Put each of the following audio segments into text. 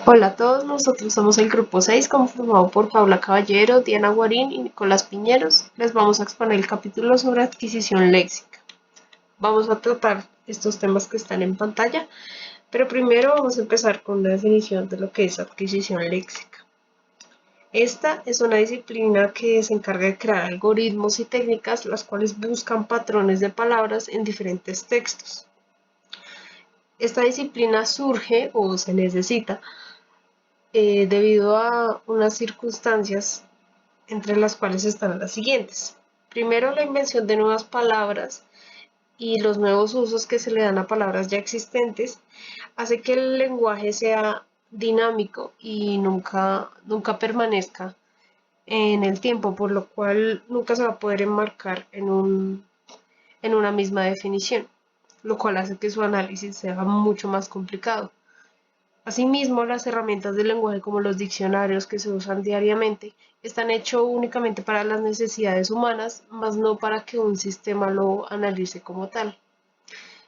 Hola a todos, nosotros somos el grupo 6 conformado por Paula Caballero, Diana Guarín y Nicolás Piñeros. Les vamos a exponer el capítulo sobre adquisición léxica. Vamos a tratar estos temas que están en pantalla, pero primero vamos a empezar con una definición de lo que es adquisición léxica. Esta es una disciplina que se encarga de crear algoritmos y técnicas las cuales buscan patrones de palabras en diferentes textos. Esta disciplina surge o se necesita debido a unas circunstancias entre las cuales están las siguientes. Primero, la invención de nuevas palabras y los nuevos usos que se le dan a palabras ya existentes hace que el lenguaje sea dinámico y nunca permanezca en el tiempo, por lo cual nunca se va a poder enmarcar en una misma definición, lo cual hace que su análisis sea mucho más complicado. Asimismo, las herramientas del lenguaje como los diccionarios que se usan diariamente están hechos únicamente para las necesidades humanas, más no para que un sistema lo analice como tal.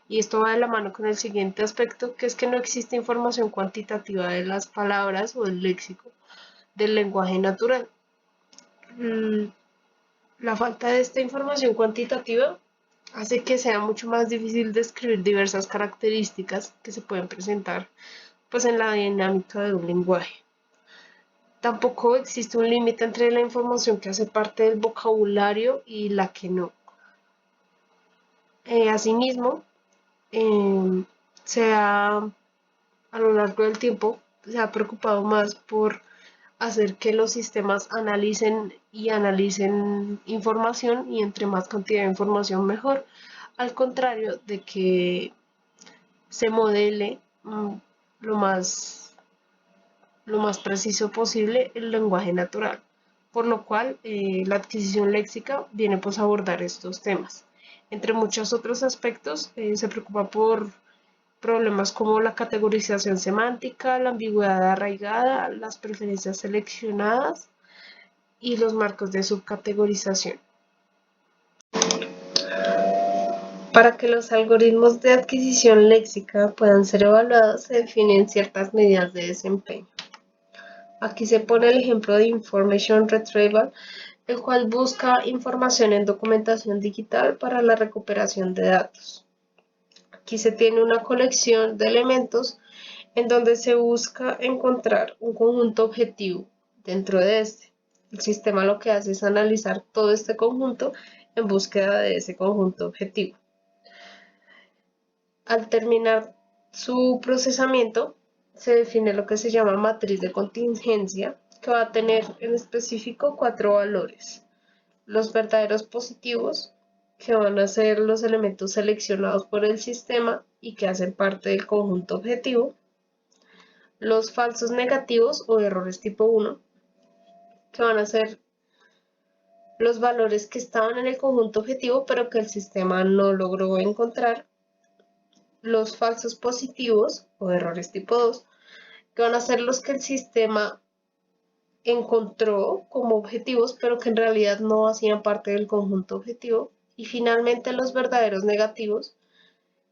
Y esto va de la mano con el siguiente aspecto, que es que no existe información cuantitativa de las palabras o del léxico del lenguaje natural. La falta de esta información cuantitativa hace que sea mucho más difícil describir diversas características que se pueden presentar pues en la dinámica de un lenguaje. Tampoco existe un límite entre la información que hace parte del vocabulario y la que no. Asimismo, eh, a lo largo del tiempo se ha preocupado más por hacer que los sistemas analicen información y entre más cantidad de información mejor, al contrario de que se modele lo más lo más preciso posible el lenguaje natural, por lo cual la adquisición léxica viene pues a abordar estos temas. Entre muchos otros aspectos, se preocupa por problemas como la categorización semántica, la ambigüedad arraigada, las preferencias seleccionadas y los marcos de subcategorización. Para que los algoritmos de adquisición léxica puedan ser evaluados, se definen ciertas medidas de desempeño. Aquí se pone el ejemplo de Information Retrieval, el cual busca información en documentación digital para la recuperación de datos. Aquí se tiene una colección de elementos en donde se busca encontrar un conjunto objetivo dentro de este. El sistema lo que hace es analizar todo este conjunto en búsqueda de ese conjunto objetivo. Al terminar su procesamiento, se define lo que se llama matriz de contingencia, que va a tener en específico 4 valores. Los verdaderos positivos, que van a ser los elementos seleccionados por el sistema y que hacen parte del conjunto objetivo. Los falsos negativos o errores tipo 1, que van a ser los valores que estaban en el conjunto objetivo pero que el sistema no logró encontrar. Los falsos positivos o errores tipo 2, que van a ser los que el sistema encontró como objetivos, pero que en realidad no hacían parte del conjunto objetivo. Y finalmente los verdaderos negativos,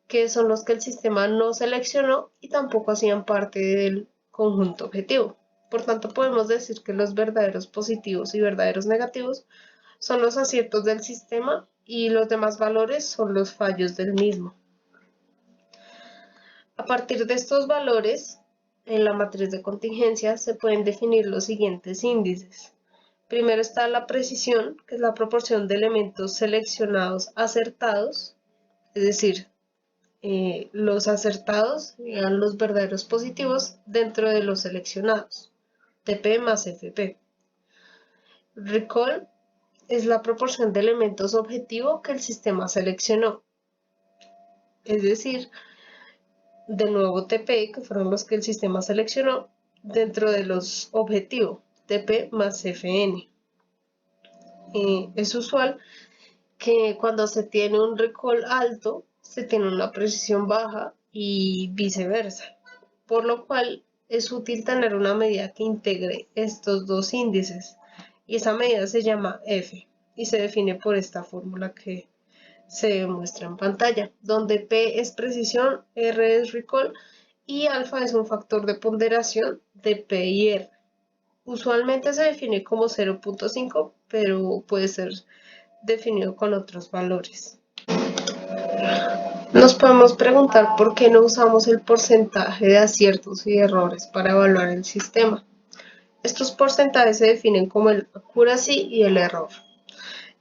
que son los que el sistema no seleccionó y tampoco hacían parte del conjunto objetivo. Por tanto, podemos decir que los verdaderos positivos y verdaderos negativos son los aciertos del sistema y los demás valores son los fallos del mismo. A partir de estos valores, en la matriz de contingencia se pueden definir los siguientes índices. Primero está la precisión, que es la proporción de elementos seleccionados acertados, es decir, los acertados eran los verdaderos positivos dentro de los seleccionados, TP más FP. Recall es la proporción de elementos objetivo que el sistema seleccionó, es decir, de nuevo TP, que fueron los que el sistema seleccionó, dentro de los objetivos, TP más FN. Es usual que cuando se tiene un recall alto, se tiene una precisión baja y viceversa, por lo cual es útil tener una medida que integre estos dos índices, y esa medida se llama F, y se define por esta fórmula que se muestra en pantalla, donde P es precisión, R es recall y alfa es un factor de ponderación de P y R. Usualmente se define como 0.5, pero puede ser definido con otros valores. Nos podemos preguntar por qué no usamos el porcentaje de aciertos y errores para evaluar el sistema. Estos porcentajes se definen como el accuracy y el error.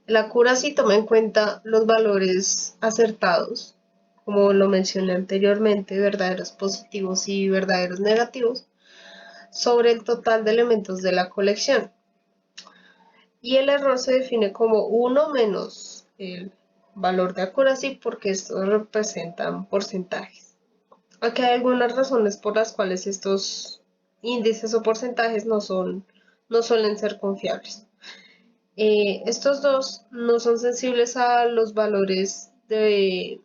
El accuracy toma en cuenta los valores acertados, como lo mencioné anteriormente, verdaderos positivos y verdaderos negativos, sobre el total de elementos de la colección. Y el error se define como 1 menos el valor de accuracy porque estos representan porcentajes. Aquí hay algunas razones por las cuales estos índices o porcentajes no suelen ser confiables. Estos dos no son sensibles a los valores de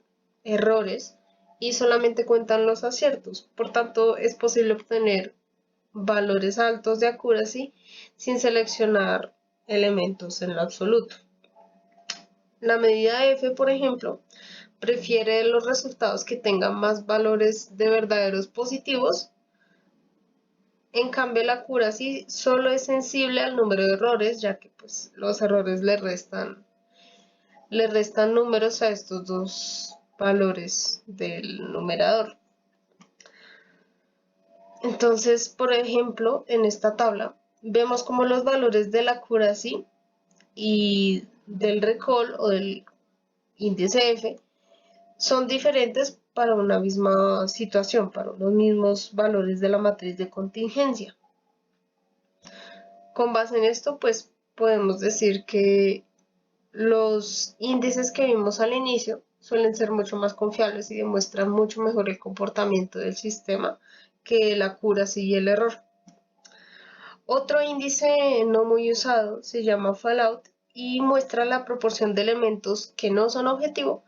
errores y solamente cuentan los aciertos. Por tanto, es posible obtener valores altos de accuracy sin seleccionar elementos en lo absoluto. La medida F, por ejemplo, prefiere los resultados que tengan más valores de verdaderos positivos. En cambio, la accuracy solo es sensible al número de errores, ya que pues, los errores le restan números a estos dos valores del numerador. Entonces, por ejemplo, en esta tabla vemos como los valores de la accuracy y del recall o del índice F son diferentes para una misma situación, para los mismos valores de la matriz de contingencia. Con base en esto, pues podemos decir que los índices que vimos al inicio suelen ser mucho más confiables y demuestran mucho mejor el comportamiento del sistema que la accuracy y el error. Otro índice no muy usado se llama fallout y muestra la proporción de elementos que no son objetivo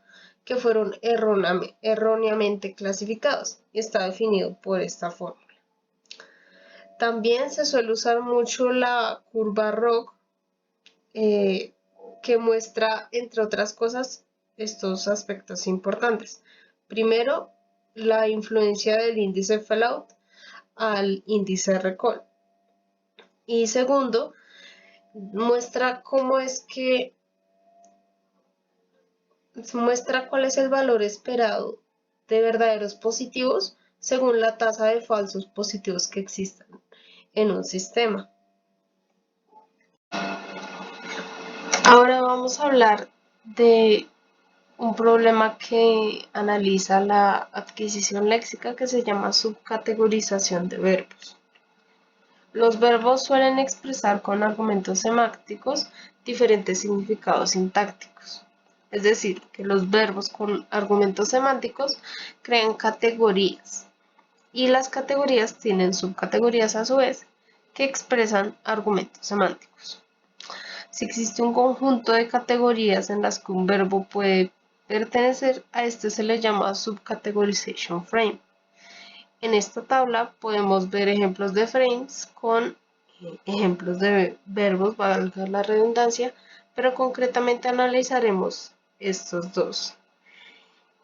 que fueron erróneamente clasificados y está definido por esta fórmula. También se suele usar mucho la curva ROC que muestra, entre otras cosas, estos aspectos importantes. Primero, la influencia del índice fallout al índice recall. Y segundo, muestra cuál es el valor esperado de verdaderos positivos según la tasa de falsos positivos que existan en un sistema. Ahora vamos a hablar de un problema que analiza la adquisición léxica que se llama subcategorización de verbos. Los verbos suelen expresar con argumentos semánticos diferentes significados sintácticos. Es decir, que los verbos con argumentos semánticos crean categorías y las categorías tienen subcategorías a su vez que expresan argumentos semánticos. Si existe un conjunto de categorías en las que un verbo puede pertenecer, a este se le llama subcategorization frame. En esta tabla podemos ver ejemplos de frames con ejemplos de verbos, valga la redundancia, pero concretamente analizaremos estos dos.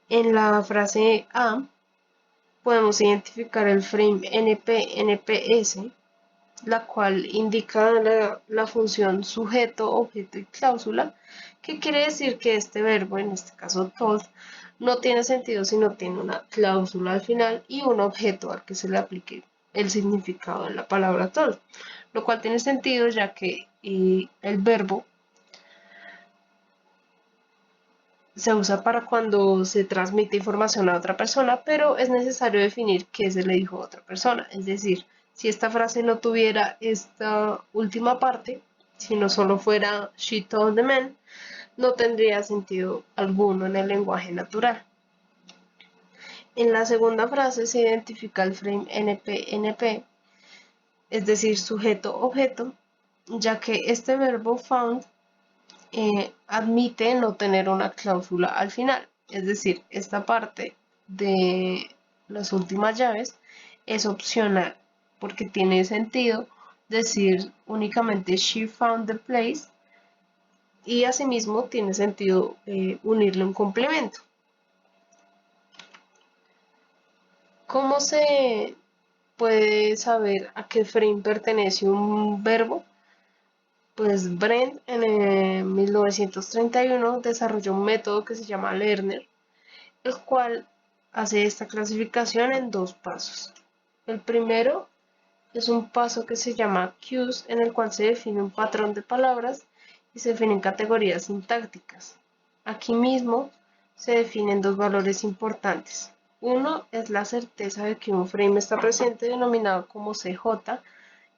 En la frase A podemos identificar el frame NP-NPS, la cual indica la función sujeto, objeto y cláusula, que quiere decir que este verbo, en este caso told, no tiene sentido si no tiene una cláusula al final y un objeto al que se le aplique el significado de la palabra told, lo cual tiene sentido ya que el verbo se usa para cuando se transmite información a otra persona, pero es necesario definir qué se le dijo a otra persona. Es decir, si esta frase no tuviera esta última parte, si no solo fuera she told the man, no tendría sentido alguno en el lenguaje natural. En la segunda frase se identifica el frame NP-NP, es decir, sujeto-objeto, ya que este verbo found admite no tener una cláusula al final. Es decir, esta parte de las últimas llaves es opcional porque tiene sentido decir únicamente she found the place y asimismo tiene sentido unirle un complemento. ¿Cómo se puede saber a qué frame pertenece un verbo? Pues Brent en 1931 desarrolló un método que se llama Lerner, el cual hace esta clasificación en dos pasos. El primero es un paso que se llama cues, en el cual se define un patrón de palabras y se definen categorías sintácticas. Aquí mismo se definen dos valores importantes. Uno es la certeza de que un frame está presente, denominado como CJ,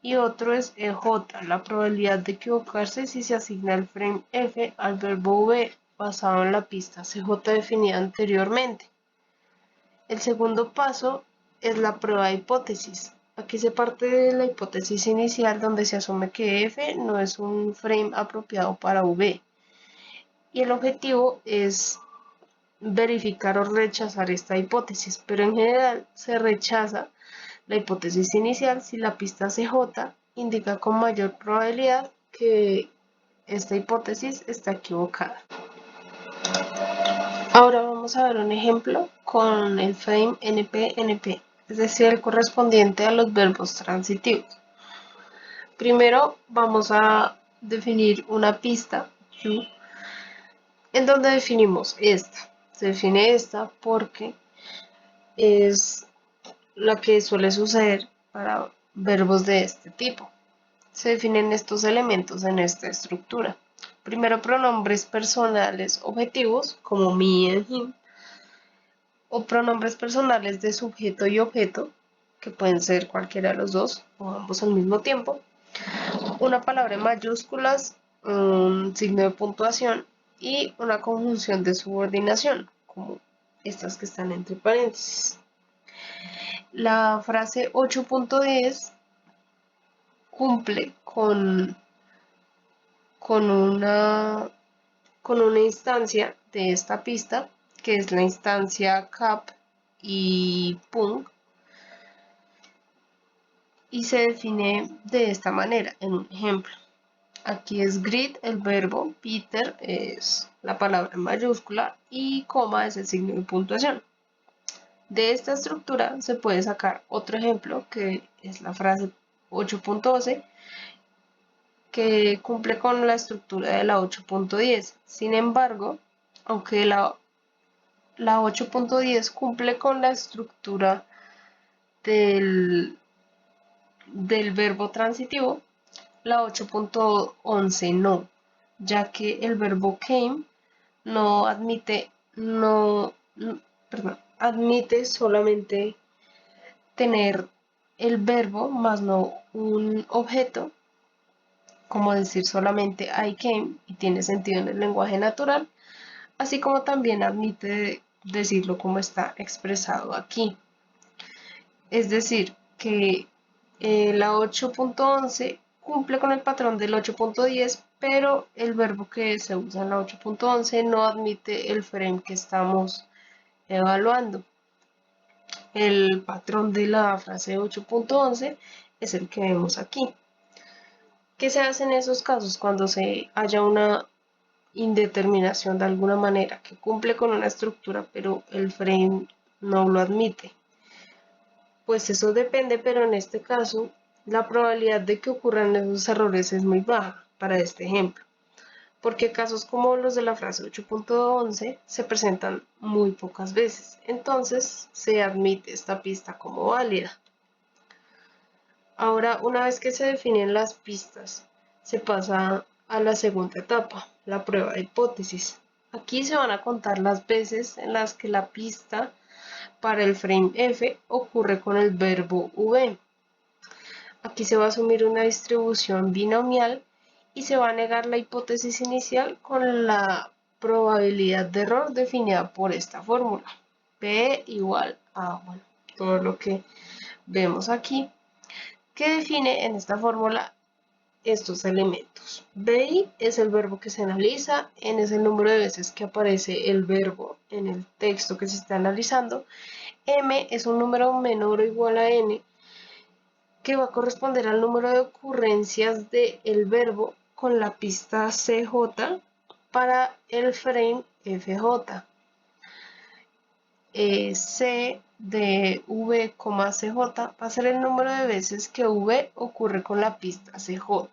y otro es EJ, la probabilidad de equivocarse si se asigna el frame F al verbo V basado en la pista CJ definida anteriormente. El segundo paso es la prueba de hipótesis. Aquí se parte de la hipótesis inicial, donde se asume que F no es un frame apropiado para V. Y el objetivo es verificar o rechazar esta hipótesis, pero en general se rechaza la hipótesis inicial si la pista CJ indica con mayor probabilidad que esta hipótesis está equivocada. Ahora vamos a ver un ejemplo con el frame NP-NP, es decir, el correspondiente a los verbos transitivos. Primero vamos a definir una pista Q, en donde definimos esta. Se define esta porque es la que suele suceder para verbos de este tipo. Se definen estos elementos en esta estructura. Primero, pronombres personales objetivos, como me and him, o pronombres personales de sujeto y objeto, que pueden ser cualquiera de los dos o ambos al mismo tiempo. Una palabra en mayúsculas, un signo de puntuación y una conjunción de subordinación, como estas que están entre paréntesis. La frase 8.10 cumple con una instancia de esta pista, que es la instancia cap y pung, y se define de esta manera en un ejemplo. Aquí es grid el verbo, Peter es la palabra en mayúscula y coma es el signo de puntuación. De esta estructura se puede sacar otro ejemplo, que es la frase 8.12, que cumple con la estructura de la 8.10. Sin embargo, aunque la 8.10 cumple con la estructura del verbo transitivo, la 8.11 no, ya que el verbo came no admite, admite solamente tener el verbo más no un objeto, como decir solamente I came, y tiene sentido en el lenguaje natural, así como también admite decirlo como está expresado aquí. Es decir, que la 8.11 cumple con el patrón del 8.10, pero el verbo que se usa en la 8.11 no admite el frame que estamos evaluando. El patrón de la frase 8.11 es el que vemos aquí. ¿Qué se hace en esos casos cuando se haya una indeterminación de alguna manera que cumple con una estructura pero el frame no lo admite? Pues eso depende, pero en este caso la probabilidad de que ocurran esos errores es muy baja para este ejemplo, porque casos como los de la frase 8.11 se presentan muy pocas veces, entonces se admite esta pista como válida. Ahora, una vez que se definen las pistas, se pasa a la segunda etapa, la prueba de hipótesis. Aquí se van a contar las veces en las que la pista para el frame F ocurre con el verbo V. Aquí se va a asumir una distribución binomial y se va a negar la hipótesis inicial con la probabilidad de error definida por esta fórmula. P igual a todo lo que vemos aquí, que define en esta fórmula estos elementos. BI es el verbo que se analiza, N es el número de veces que aparece el verbo en el texto que se está analizando, M es un número menor o igual a N, que va a corresponder al número de ocurrencias del verbo con la pista CJ para el frame FJ. C de v, cj va a ser el número de veces que v ocurre con la pista cj.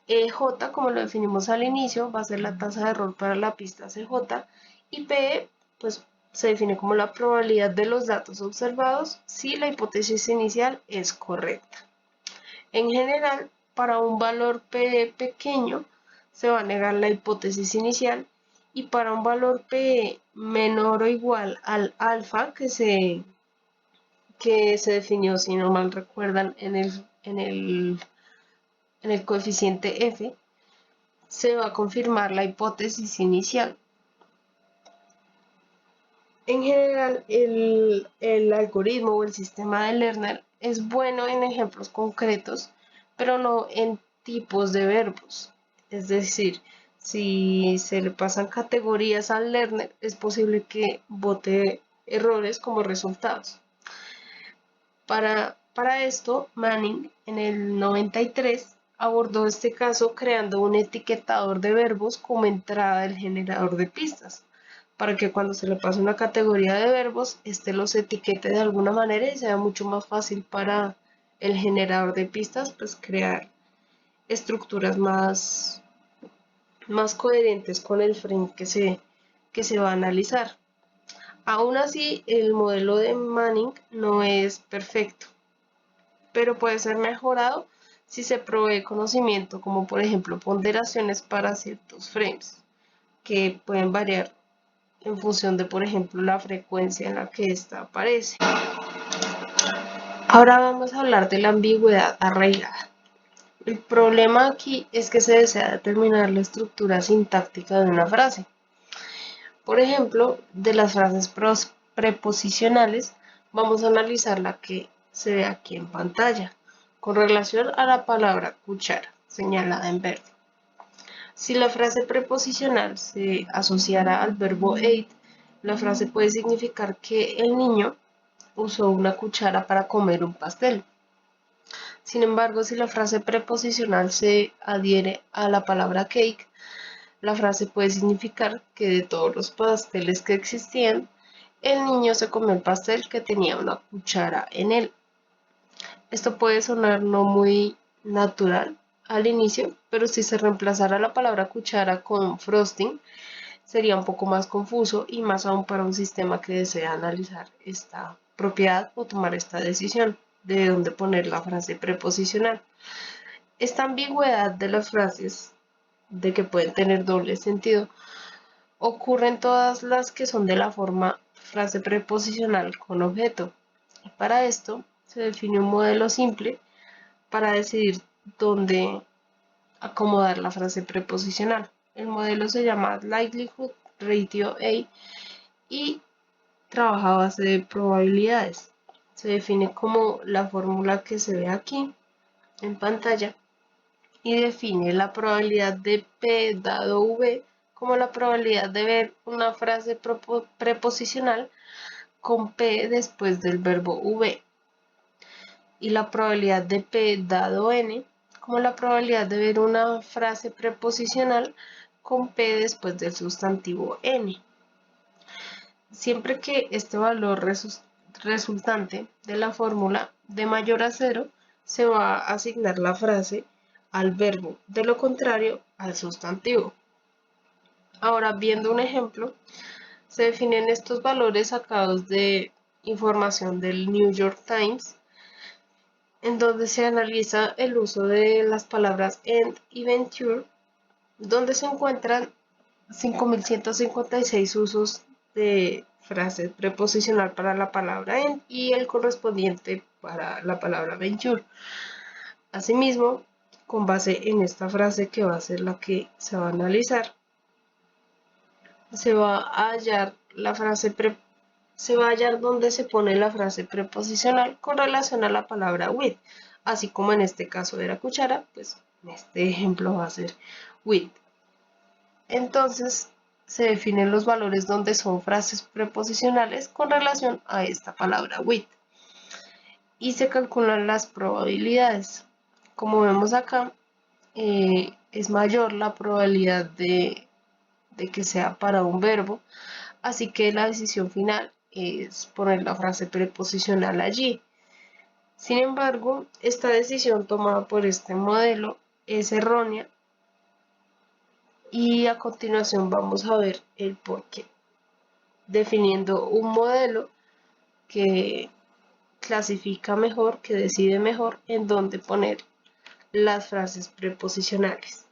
J, como lo definimos al inicio, va a ser la tasa de error para la pista CJ, y P, pues se define como la probabilidad de los datos observados si la hipótesis inicial es correcta. En general, para un valor P pequeño, se va a negar la hipótesis inicial, y para un valor P menor o igual al alfa, que se definió, si no mal recuerdan, en el coeficiente F, se va a confirmar la hipótesis inicial. En general, el algoritmo o el sistema de Lerner es bueno en ejemplos concretos, pero no en tipos de verbos. Es decir, si se le pasan categorías al Lerner, es posible que bote errores como resultados. Para esto, Manning en el 93 abordó este caso creando un etiquetador de verbos como entrada del generador de pistas, para que cuando se le pase una categoría de verbos, este los etiquete de alguna manera y sea mucho más fácil para el generador de pistas, pues crear estructuras más coherentes con el frame que se va a analizar. Aún así, el modelo de Manning no es perfecto, pero puede ser mejorado si se provee conocimiento, como por ejemplo ponderaciones para ciertos frames, que pueden variar en función de, por ejemplo, la frecuencia en la que ésta aparece. Ahora vamos a hablar de la ambigüedad arraigada. El problema aquí es que se desea determinar la estructura sintáctica de una frase. Por ejemplo, de las frases preposicionales, vamos a analizar la que se ve aquí en pantalla, con relación a la palabra cuchara, señalada en verde. Si la frase preposicional se asociara al verbo ate, la frase puede significar que el niño usó una cuchara para comer un pastel. Sin embargo, si la frase preposicional se adhiere a la palabra cake, la frase puede significar que de todos los pasteles que existían, el niño se comió el pastel que tenía una cuchara en él. Esto puede sonar no muy natural al inicio, pero si se reemplazara la palabra cuchara con frosting, sería un poco más confuso y más aún para un sistema que desea analizar esta propiedad o tomar esta decisión de dónde poner la frase preposicional. Esta ambigüedad de las frases, de que pueden tener doble sentido, ocurre en todas las que son de la forma frase preposicional con objeto. Y para esto se define un modelo simple para decidir dónde acomodar la frase preposicional. El modelo se llama Likelihood Ratio A y trabaja a base de probabilidades. Se define como la fórmula que se ve aquí en pantalla y define la probabilidad de P dado V como la probabilidad de ver una frase preposicional con P después del verbo V, y la probabilidad de P dado N como la probabilidad de ver una frase preposicional con P después del sustantivo N. Siempre que este valor resultante de la fórmula de mayor a 0, se va a asignar la frase al verbo, de lo contrario al sustantivo. Ahora, viendo un ejemplo, se definen estos valores sacados de información del New York Times, en donde se analiza el uso de las palabras end y venture, donde se encuentran 5.156 usos de frase preposicional para la palabra end y el correspondiente para la palabra venture. Asimismo, con base en esta frase que va a ser la que se va a analizar, se va a hallar donde se pone la frase preposicional con relación a la palabra with, así como en este caso era cuchara, pues en este ejemplo va a ser with. Entonces se definen los valores donde son frases preposicionales con relación a esta palabra with y se calculan las probabilidades. Como vemos acá, es mayor la probabilidad de que sea para un verbo, así que la decisión final es poner la frase preposicional allí. Sin embargo, esta decisión tomada por este modelo es errónea y a continuación vamos a ver el porqué, definiendo un modelo que clasifica mejor, que decide mejor en dónde poner las frases preposicionales.